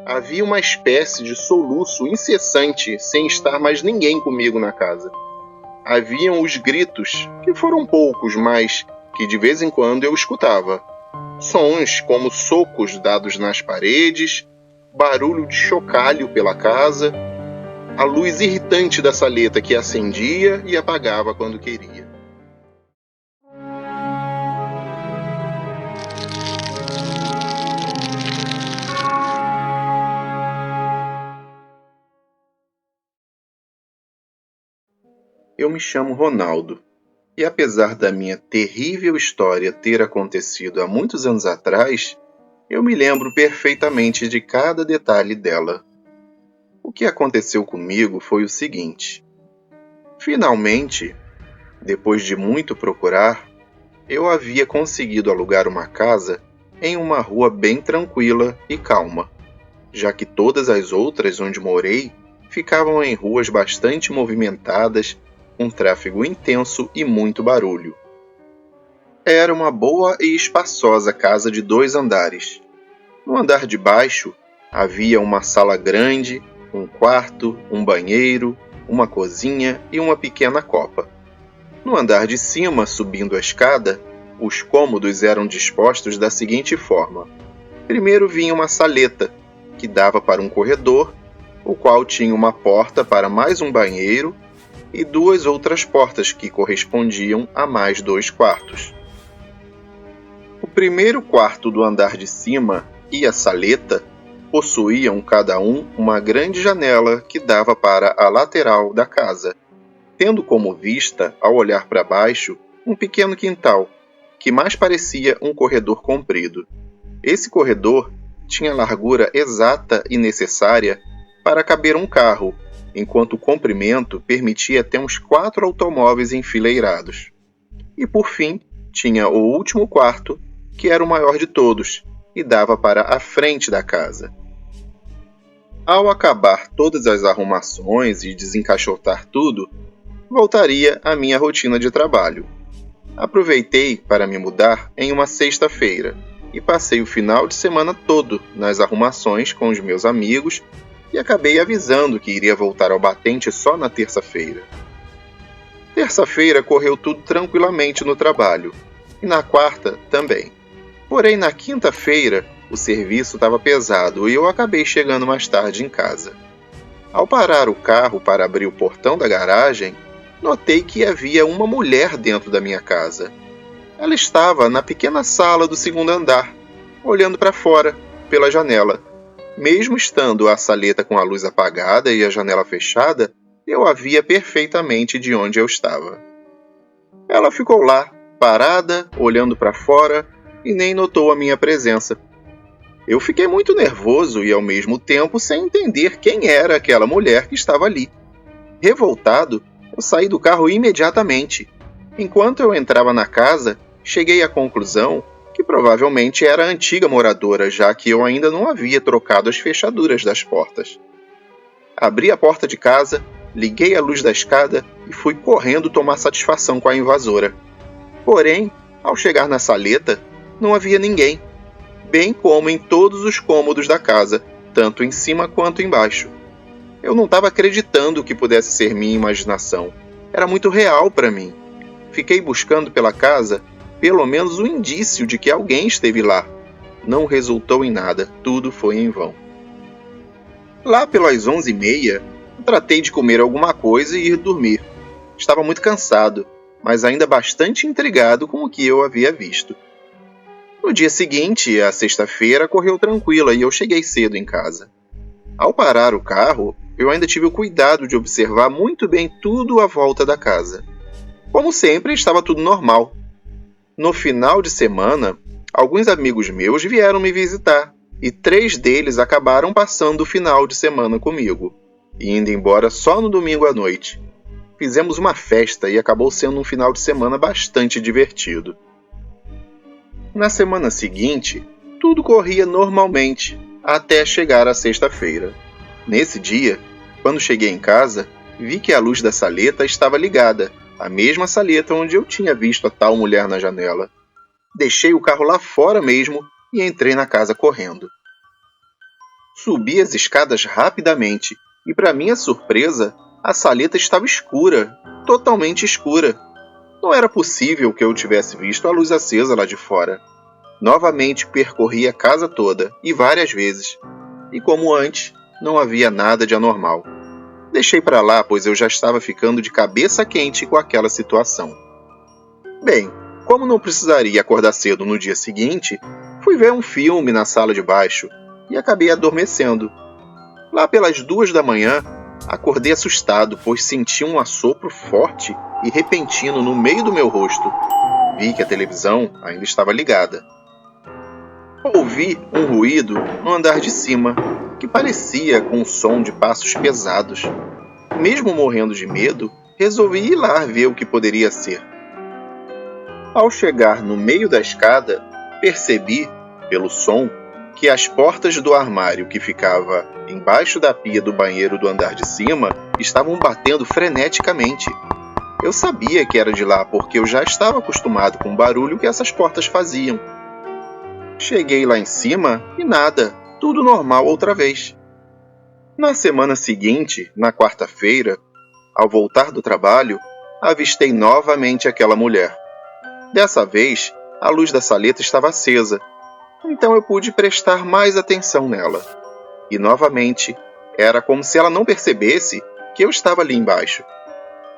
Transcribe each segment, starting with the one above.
Havia uma espécie de soluço incessante sem estar mais ninguém comigo na casa. Haviam os gritos, que foram poucos, mas que de vez em quando eu escutava. Sons como socos dados nas paredes, barulho de chocalho pela casa, a luz irritante da saleta que acendia e apagava quando queria. Eu me chamo Ronaldo, e apesar da minha terrível história ter acontecido há muitos anos atrás, eu me lembro perfeitamente de cada detalhe dela. O que aconteceu comigo foi o seguinte. Finalmente, depois de muito procurar, eu havia conseguido alugar uma casa em uma rua bem tranquila e calma, já que todas as outras onde morei ficavam em ruas bastante movimentadas, com tráfego intenso e muito barulho. Era uma boa e espaçosa casa de 2 andares. No andar de baixo havia uma sala grande, um quarto, um banheiro, uma cozinha e uma pequena copa. No andar de cima, subindo a escada, os cômodos eram dispostos da seguinte forma. Primeiro vinha uma saleta, que dava para um corredor, o qual tinha uma porta para mais um banheiro e 2 outras portas que correspondiam a mais 2 quartos. O primeiro quarto do andar de cima e a saleta possuíam cada um uma grande janela que dava para a lateral da casa, tendo como vista, ao olhar para baixo, um pequeno quintal, que mais parecia um corredor comprido. Esse corredor tinha a largura exata e necessária para caber um carro, enquanto o comprimento permitia até uns 4 automóveis enfileirados. E por fim, tinha o último quarto, que era o maior de todos, e dava para a frente da casa. Ao acabar todas as arrumações e desencaixotar tudo, voltaria à minha rotina de trabalho. Aproveitei para me mudar em uma sexta-feira e passei o final de semana todo nas arrumações com os meus amigos e acabei avisando que iria voltar ao batente só na terça-feira. Terça-feira correu tudo tranquilamente no trabalho, e na quarta também. Porém, na quinta-feira, o serviço estava pesado e eu acabei chegando mais tarde em casa. Ao parar o carro para abrir o portão da garagem, notei que havia uma mulher dentro da minha casa. Ela estava na pequena sala do segundo andar, olhando para fora, pela janela. Mesmo estando a saleta com a luz apagada e a janela fechada, eu a via perfeitamente de onde eu estava. Ela ficou lá, parada, olhando para fora, e nem notou a minha presença. Eu fiquei muito nervoso e, ao mesmo tempo, sem entender quem era aquela mulher que estava ali. Revoltado, eu saí do carro imediatamente. Enquanto eu entrava na casa, cheguei à conclusão que provavelmente era a antiga moradora, já que eu ainda não havia trocado as fechaduras das portas. Abri a porta de casa, liguei a luz da escada e fui correndo tomar satisfação com a invasora. Porém, ao chegar na saleta, não havia ninguém, bem como em todos os cômodos da casa, tanto em cima quanto embaixo. Eu não estava acreditando que pudesse ser minha imaginação. Era muito real para mim. Fiquei buscando pela casa pelo menos um indício de que alguém esteve lá. Não resultou em nada, tudo foi em vão. Lá pelas 11h30, tratei de comer alguma coisa e ir dormir. Estava muito cansado, mas ainda bastante intrigado com o que eu havia visto. No dia seguinte, a sexta-feira, correu tranquila e eu cheguei cedo em casa. Ao parar o carro, eu ainda tive o cuidado de observar muito bem tudo à volta da casa. Como sempre, estava tudo normal. No final de semana, alguns amigos meus vieram me visitar e 3 deles acabaram passando o final de semana comigo, indo embora só no domingo à noite. Fizemos uma festa e acabou sendo um final de semana bastante divertido. Na semana seguinte, tudo corria normalmente, até chegar a sexta-feira. Nesse dia, quando cheguei em casa, vi que a luz da saleta estava ligada, a mesma saleta onde eu tinha visto a tal mulher na janela. Deixei o carro lá fora mesmo e entrei na casa correndo. Subi as escadas rapidamente e, para minha surpresa, a saleta estava escura, totalmente escura. Não era possível que eu tivesse visto a luz acesa lá de fora. Novamente percorri a casa toda, e várias vezes. E como antes, não havia nada de anormal. Deixei para lá, pois eu já estava ficando de cabeça quente com aquela situação. Bem, como não precisaria acordar cedo no dia seguinte, fui ver um filme na sala de baixo e acabei adormecendo. Lá pelas 2 da manhã, acordei assustado, pois senti um assopro forte e repentino no meio do meu rosto. Vi que a televisão ainda estava ligada. Ouvi um ruído no andar de cima, que parecia com um som de passos pesados. Mesmo morrendo de medo, resolvi ir lá ver o que poderia ser. Ao chegar no meio da escada, percebi, pelo som, que as portas do armário que ficava embaixo da pia do banheiro do andar de cima estavam batendo freneticamente. Eu sabia que era de lá porque eu já estava acostumado com o barulho que essas portas faziam. Cheguei lá em cima e nada, tudo normal outra vez. Na semana seguinte, na quarta-feira, ao voltar do trabalho, avistei novamente aquela mulher. Dessa vez, a luz da saleta estava acesa, então eu pude prestar mais atenção nela. E novamente, era como se ela não percebesse que eu estava ali embaixo.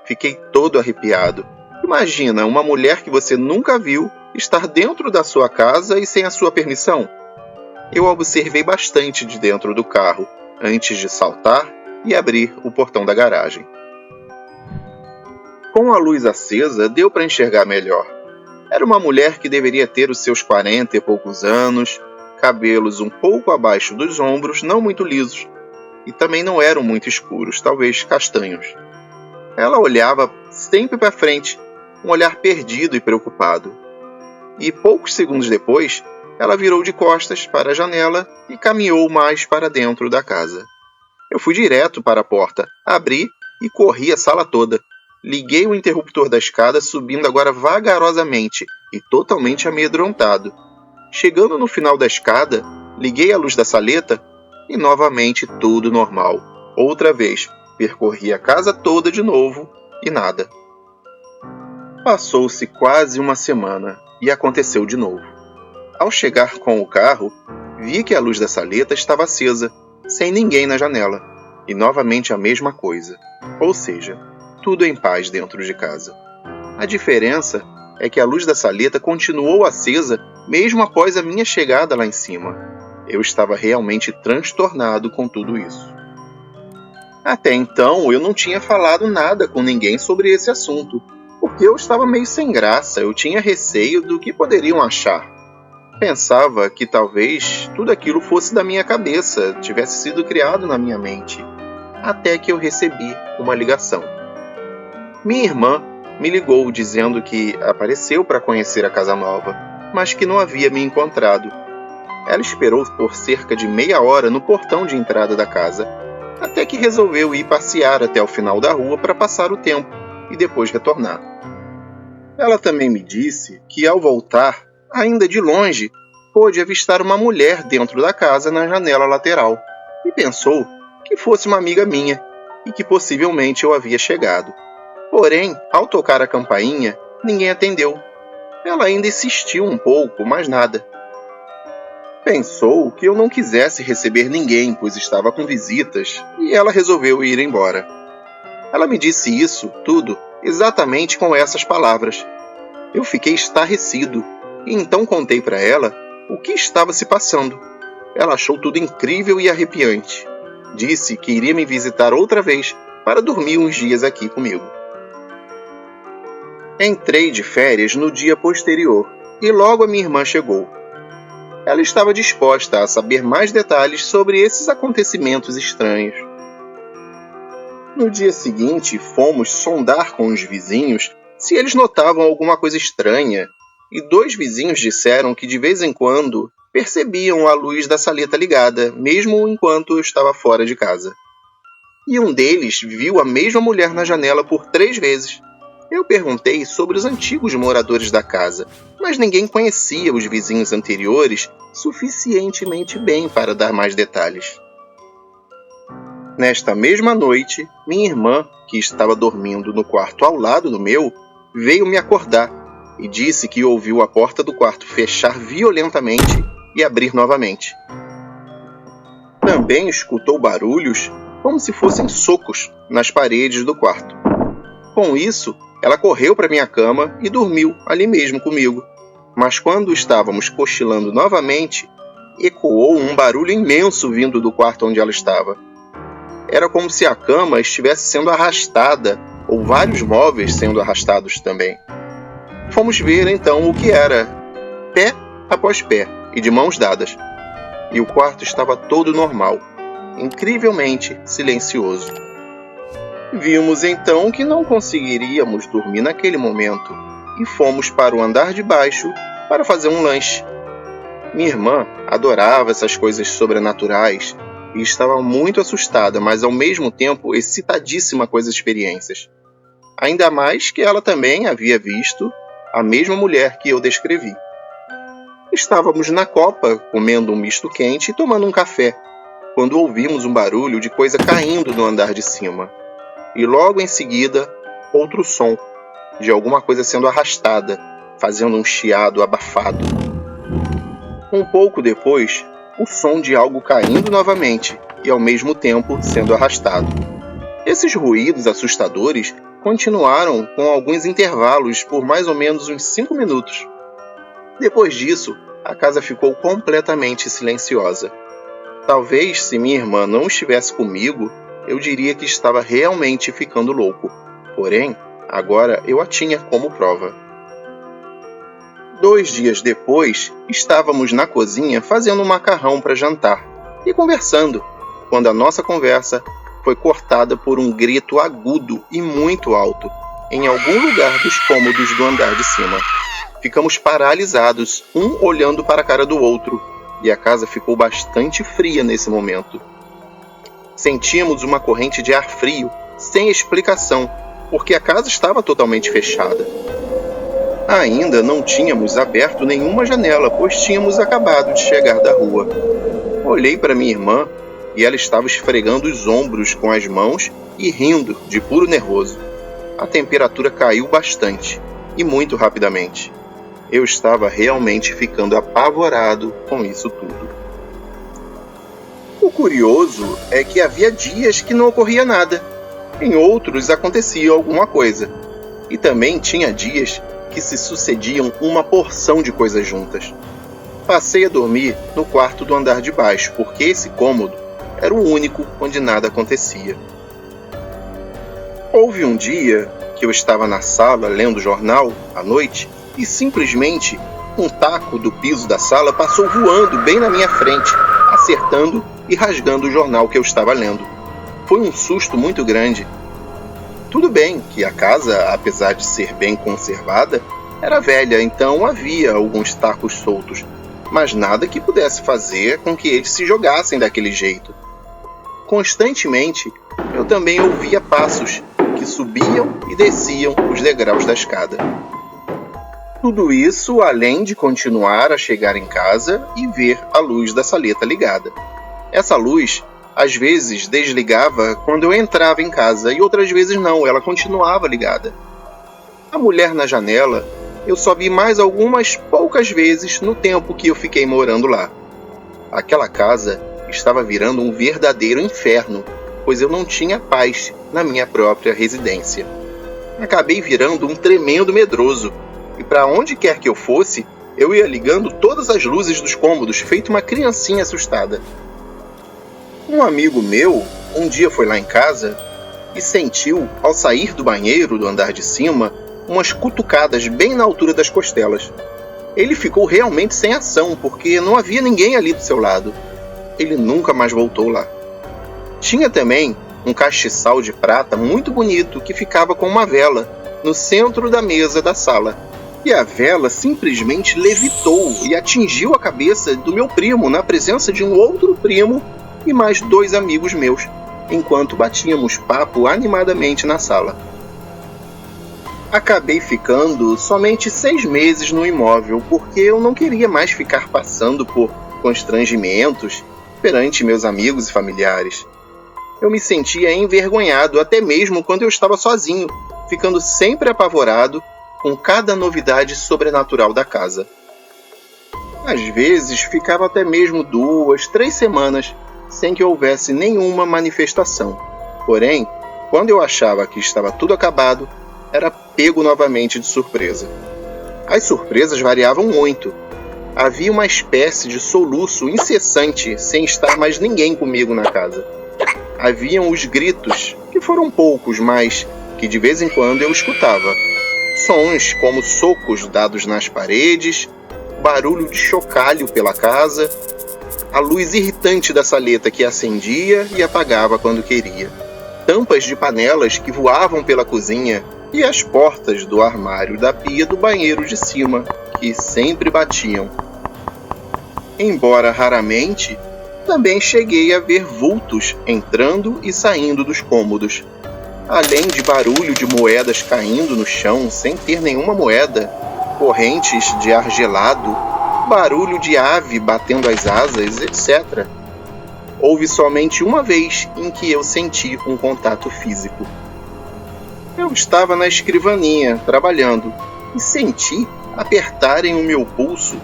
Fiquei todo arrepiado. Imagina uma mulher que você nunca viu estar dentro da sua casa e sem a sua permissão. Eu observei bastante de dentro do carro, antes de saltar e abrir o portão da garagem. Com a luz acesa, deu para enxergar melhor. Era uma mulher que deveria ter os seus 40 e poucos anos, cabelos um pouco abaixo dos ombros, não muito lisos, e também não eram muito escuros, talvez castanhos. Ela olhava sempre para frente, um olhar perdido e preocupado. E poucos segundos depois, ela virou de costas para a janela e caminhou mais para dentro da casa. Eu fui direto para a porta, abri e corri a sala toda. Liguei o interruptor da escada, subindo agora vagarosamente e totalmente amedrontado. Chegando no final da escada, liguei a luz da saleta e novamente tudo normal. Outra vez, percorri a casa toda de novo e nada. Passou-se quase uma semana e aconteceu de novo. Ao chegar com o carro, vi que a luz da saleta estava acesa, sem ninguém na janela, e novamente a mesma coisa, ou seja, tudo em paz dentro de casa. A diferença é que a luz da saleta continuou acesa mesmo após a minha chegada lá em cima. Eu estava realmente transtornado com tudo isso. Até então, eu não tinha falado nada com ninguém sobre esse assunto, porque eu estava meio sem graça, eu tinha receio do que poderiam achar. Pensava que talvez tudo aquilo fosse da minha cabeça, tivesse sido criado na minha mente, até que eu recebi uma ligação. Minha irmã me ligou dizendo que apareceu para conhecer a casa nova, mas que não havia me encontrado. Ela esperou por cerca de meia hora no portão de entrada da casa, até que resolveu ir passear até o final da rua para passar o tempo e depois retornar. Ela também me disse que, ao voltar, ainda de longe, pôde avistar uma mulher dentro da casa na janela lateral e pensou que fosse uma amiga minha e que possivelmente eu havia chegado. Porém, ao tocar a campainha, ninguém atendeu. Ela ainda insistiu um pouco, mas nada. Pensou que eu não quisesse receber ninguém, pois estava com visitas, e ela resolveu ir embora. Ela me disse isso tudo exatamente com essas palavras. Eu fiquei estarrecido, e então contei para ela o que estava se passando. Ela achou tudo incrível e arrepiante. Disse que iria me visitar outra vez para dormir uns dias aqui comigo. Entrei de férias no dia posterior e logo a minha irmã chegou. Ela estava disposta a saber mais detalhes sobre esses acontecimentos estranhos. No dia seguinte, fomos sondar com os vizinhos se eles notavam alguma coisa estranha, e 2 vizinhos disseram que de vez em quando percebiam a luz da saleta ligada, mesmo enquanto eu estava fora de casa. E um deles viu a mesma mulher na janela por 3 vezes. Eu perguntei sobre os antigos moradores da casa, mas ninguém conhecia os vizinhos anteriores suficientemente bem para dar mais detalhes. Nesta mesma noite, minha irmã, que estava dormindo no quarto ao lado do meu, veio me acordar e disse que ouviu a porta do quarto fechar violentamente e abrir novamente. Também escutou barulhos como se fossem socos nas paredes do quarto. Com isso, ela correu para minha cama e dormiu ali mesmo comigo. Mas quando estávamos cochilando novamente, ecoou um barulho imenso vindo do quarto onde ela estava. Era como se a cama estivesse sendo arrastada, ou vários móveis sendo arrastados também. Fomos ver então o que era, pé após pé e de mãos dadas. E o quarto estava todo normal, incrivelmente silencioso. Vimos então que não conseguiríamos dormir naquele momento e fomos para o andar de baixo para fazer um lanche. Minha irmã adorava essas coisas sobrenaturais e estava muito assustada, mas ao mesmo tempo excitadíssima com as experiências. Ainda mais que ela também havia visto a mesma mulher que eu descrevi. Estávamos na copa, comendo um misto quente e tomando um café, quando ouvimos um barulho de coisa caindo no andar de cima. E logo em seguida, outro som, de alguma coisa sendo arrastada, fazendo um chiado abafado. Um pouco depois, o som de algo caindo novamente e ao mesmo tempo sendo arrastado. Esses ruídos assustadores continuaram com alguns intervalos por mais ou menos uns 5 minutos. Depois disso, a casa ficou completamente silenciosa. Talvez, se minha irmã não estivesse comigo, eu diria que estava realmente ficando louco. Porém, agora eu a tinha como prova. 2 dias depois, estávamos na cozinha fazendo um macarrão para jantar e conversando, quando a nossa conversa foi cortada por um grito agudo e muito alto, em algum lugar dos cômodos do andar de cima. Ficamos paralisados, um olhando para a cara do outro, e a casa ficou bastante fria nesse momento. Sentíamos uma corrente de ar frio, sem explicação, porque a casa estava totalmente fechada. Ainda não tínhamos aberto nenhuma janela, pois tínhamos acabado de chegar da rua. Olhei para minha irmã e ela estava esfregando os ombros com as mãos e rindo de puro nervoso. A temperatura caiu bastante, e muito rapidamente. Eu estava realmente ficando apavorado com isso tudo. O curioso é que havia dias que não ocorria nada. Em outros acontecia alguma coisa. E também tinha dias que se sucediam uma porção de coisas juntas. Passei a dormir no quarto do andar de baixo, porque esse cômodo era o único onde nada acontecia. Houve um dia que eu estava na sala lendo jornal à noite e simplesmente um taco do piso da sala passou voando bem na minha frente, acertando e rasgando o jornal que eu estava lendo. Foi um susto muito grande. Tudo bem que a casa, apesar de ser bem conservada, era velha, então havia alguns tacos soltos, mas nada que pudesse fazer com que eles se jogassem daquele jeito. Constantemente, eu também ouvia passos que subiam e desciam os degraus da escada. Tudo isso além de continuar a chegar em casa e ver a luz da saleta ligada. Essa luz às vezes desligava quando eu entrava em casa e outras vezes não, ela continuava ligada. A mulher na janela eu só vi mais algumas poucas vezes no tempo que eu fiquei morando lá. Aquela casa estava virando um verdadeiro inferno, pois eu não tinha paz na minha própria residência. Acabei virando um tremendo medroso, e para onde quer que eu fosse, eu ia ligando todas as luzes dos cômodos, feito uma criancinha assustada. Um amigo meu um dia foi lá em casa e sentiu, ao sair do banheiro do andar de cima, umas cutucadas bem na altura das costelas. Ele ficou realmente sem ação, porque não havia ninguém ali do seu lado. Ele nunca mais voltou lá. Tinha também um castiçal de prata muito bonito que ficava com uma vela no centro da mesa da sala. E a vela simplesmente levitou e atingiu a cabeça do meu primo na presença de um outro primo e mais 2 amigos meus, enquanto batíamos papo animadamente na sala. Acabei ficando somente 6 meses no imóvel, porque eu não queria mais ficar passando por constrangimentos perante meus amigos e familiares. Eu me sentia envergonhado até mesmo quando eu estava sozinho, ficando sempre apavorado com cada novidade sobrenatural da casa. Às vezes ficava até mesmo 2, 3 semanas sem que houvesse nenhuma manifestação. Porém, quando eu achava que estava tudo acabado, era pego novamente de surpresa. As surpresas variavam muito. Havia uma espécie de soluço incessante sem estar mais ninguém comigo na casa. Haviam os gritos, que foram poucos, mas que de vez em quando eu escutava. Sons como socos dados nas paredes, barulho de chocalho pela casa, a luz irritante da saleta que acendia e apagava quando queria, tampas de panelas que voavam pela cozinha e as portas do armário da pia do banheiro de cima, que sempre batiam. Embora raramente, também cheguei a ver vultos entrando e saindo dos cômodos, além de barulho de moedas caindo no chão sem ter nenhuma moeda, correntes de ar gelado, barulho de ave batendo as asas, etc. Houve somente uma vez em que eu senti um contato físico. Eu estava na escrivaninha, trabalhando, e senti apertarem o meu pulso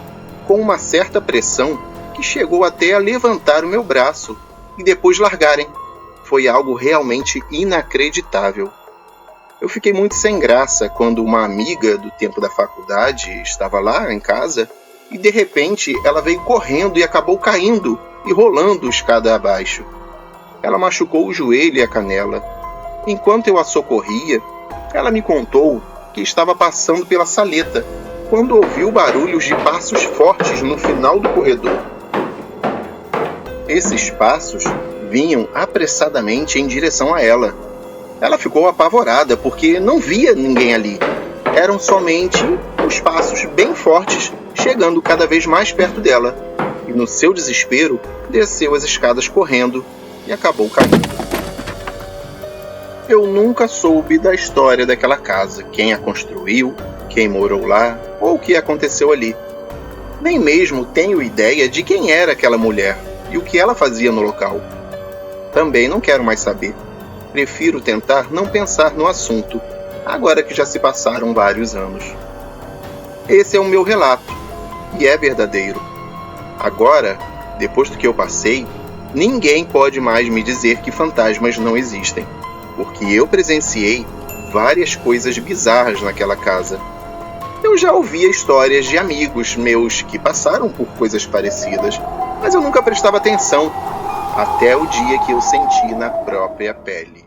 com uma certa pressão que chegou até a levantar o meu braço e depois largarem. Foi algo realmente inacreditável. Eu fiquei muito sem graça quando uma amiga do tempo da faculdade estava lá em casa e de repente ela veio correndo e acabou caindo e rolando escada abaixo. Ela machucou o joelho e a canela. Enquanto eu a socorria, ela me contou que estava passando pela saleta quando ouviu barulhos de passos fortes no final do corredor. Esses passos vinham apressadamente em direção a ela. Ela ficou apavorada porque não via ninguém ali. Eram somente os passos bem fortes chegando cada vez mais perto dela. E no seu desespero, desceu as escadas correndo e acabou caindo. Eu nunca soube da história daquela casa, quem a construiu, quem morou lá ou o que aconteceu ali. Nem mesmo tenho ideia de quem era aquela mulher e o que ela fazia no local. Também não quero mais saber. Prefiro tentar não pensar no assunto, agora que já se passaram vários anos. Esse é o meu relato, e é verdadeiro. Agora, depois do que eu passei, ninguém pode mais me dizer que fantasmas não existem, porque eu presenciei várias coisas bizarras naquela casa. Eu já ouvia histórias de amigos meus que passaram por coisas parecidas, mas eu nunca prestava atenção, até o dia que eu senti na própria pele.